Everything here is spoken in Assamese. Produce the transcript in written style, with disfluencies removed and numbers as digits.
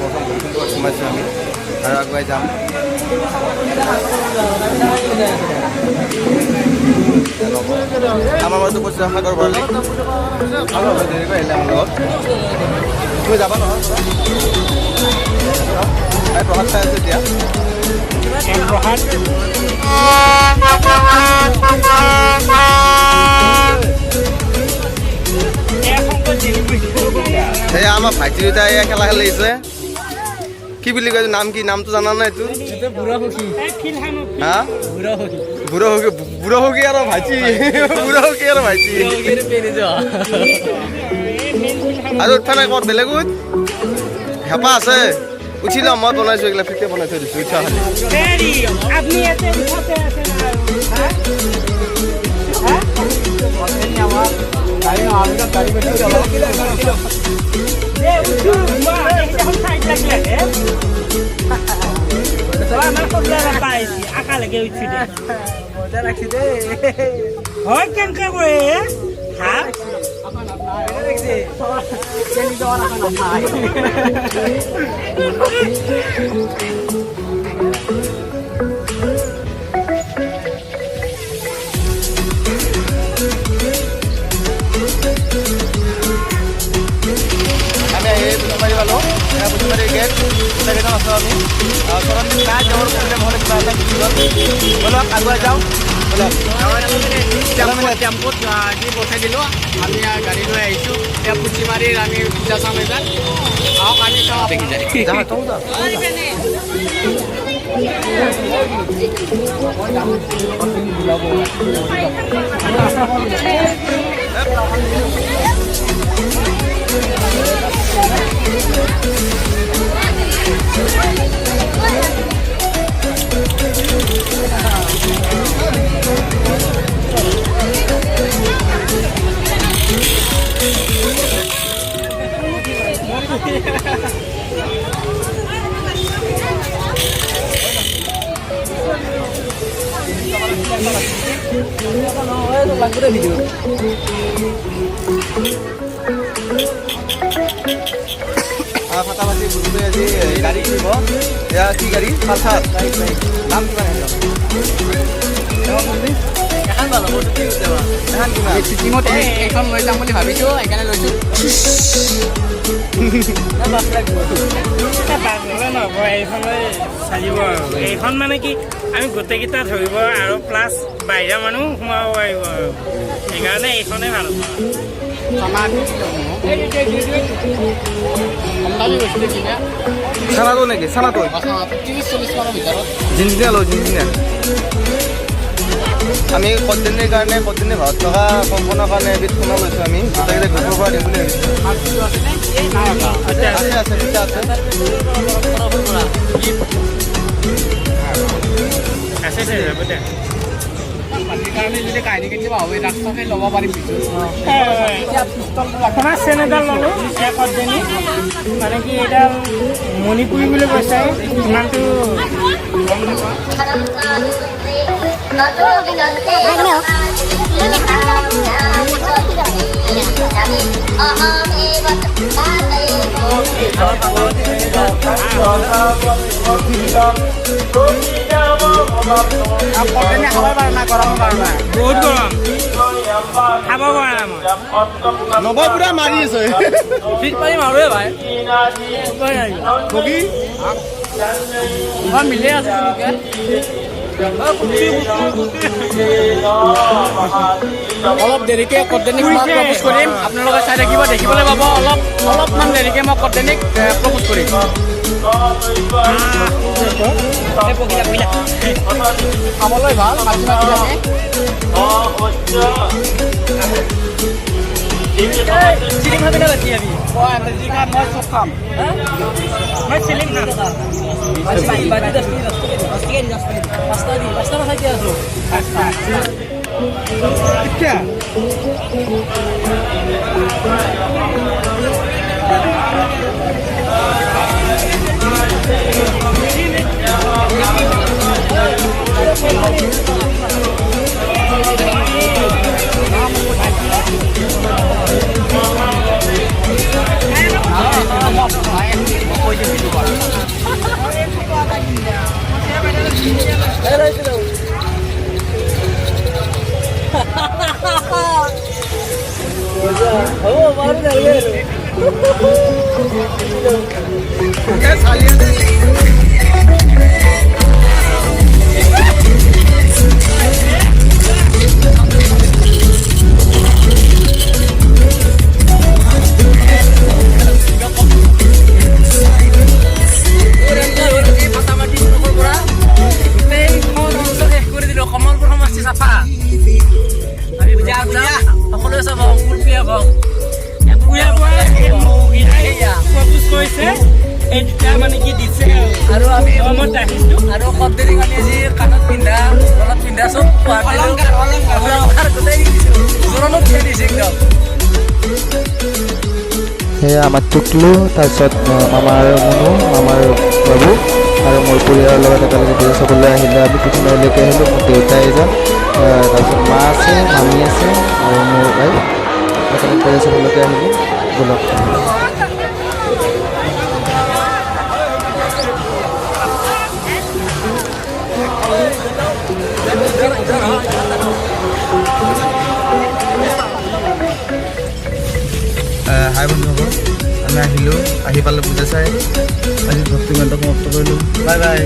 প্ৰথম ভৈৰৱকুণ্ডত সোমাইছোঁ আমি আৰু আগুৱাই যাম। আমাৰ মাজতো কৈছে সাগৰ ভৰালি ভাল হ'ব দেৰিকৈ আহিলে আমাৰ লগত। তুমি যাবা নহয় প্ৰসাদ চাই আছে এতিয়া এয়া আমাৰ ভাইটি দুটাই এয়া খেলা খেলিছে। কি বুলি কয় নাম কি নামটো জানা নাই এইটো? হা বুঢ়া হকি আৰু ভাইটি বুঢ়া হকি আৰু ভাইটি আৰু উঠা নাই ক'ত বেলেগত হেঁপাহ আছে উঠি লওঁ। মই বনাইছোঁ এইগিলা ফিকে বনাই থৈ দিছোঁ উঠা আকালৈকে উঠি দে ৰাখি দে হয় কেনেকে কৰে হা আমি এই পুথিমাৰি পালোঁ পুথিমাৰি গেট গোটেইকেইজন আছোঁ আমি ওচৰত নাই যাবৰ প্ৰব্লেম হ'লে কিবা এটা গুচি গ'ল ব'লক আগুৱাই যাওঁ টেম্পুত দি পঠাই দিলোঁ। আমি গাড়ী লৈ আহিছোঁ এতিয়া পুথিমাৰিৰ আমি পূজা চাম এবাৰ আহক আমি চাওঁ দেখি যায় ফাটাফাটি বুলুৱে আজি গাড়ী কিনিব। এয়া কি গাড়ী? পালচাৰ দাম কিমান ছিকিমত এইখন লৈ যাম বুলি ভাবিছোঁ সেইকাৰণে লৈছোঁ। নহ'ব এইখনলৈ চালিব আৰু এইখন মানে কি আমি গোটেইকেইটা ধৰিব আৰু প্লাছ বাহিৰা মানুহ সোমাব পাৰিব আৰু সেইকাৰণে এইখনেই ভাল হ'ব। চানাটো নেকি? চানাটো 30-40 মানৰ ভিতৰত জিনজিনীয়া লওঁ জিনজিনীয়া। আমি কদিনৰ কাৰণে কদিনে ঘৰত থকা কম্পনৰ কাৰণে এবিধ সোণৰ লৈছোঁ আমি গোটেইকেইটা ঘূৰিব পৰা দিম বুলি ভাবিছোঁ। আছে আছে দুটা আছে কাৰণে যদি কাহিনী কেতিয়াবা হয় ৰাস্তাতে ল'ব পাৰিম আপোনাৰ চেন এডাল ল'লোঁ কদজনী মানে কি এইডাল মণিপুৰী বুলি কৈছে ইমানটো গম বহুত গৰম খাব পৰা নাই মই নবৌ পুৰা মাৰি আছে ফিট পাৰি মাৰোৱে ভাই বগী মিলে আছে অলপ দেৰিকে কৰ্ডেনিক প্ৰপ'জ কৰিম আপোনালোকে চাই থাকিব দেখিবলৈ পাব অলপমান দেৰিকে মই কৰ্ডেনিক প্ৰপ'জ কৰিম খাবলৈ ভাল মাছবিলাকে চিলিং খাবি না ৰাতি আমি যি খাম মই চব খাম মই চিলিং খাম মানে কি দিছে আৰু আমি মত আহিছো আৰু কদ্দেৰিক আমি আজি কাণত পিন্ধা গলত পিন্ধা চব অলংকাৰ গোটেই জোৰণত উঠাই দিছে একদম। সেয়া আমাৰ টুকলু, তাৰপিছত মামাৰ মুনু, মামাৰ বাবু আৰু মোৰ পৰিয়ালৰ লগত একেলগে বিয়া চাবলৈ আহিলে। আমি পিছনলৈকে আহিলোঁ। মোৰ দেউতা এজন, তাৰপিছত মা আছে, মামী আছে আৰু মোৰ ৱাইফ একেলগে বিয়া চাবলৈকে আহিলোঁ। ব'লক। হাই বন্ধুসকল, আমি আহিলোঁ, আহি পালোঁ পূজা চাই। আজি ভক্তি ইমানটো সমাপ্ত কৰিলোঁ। Bye bye.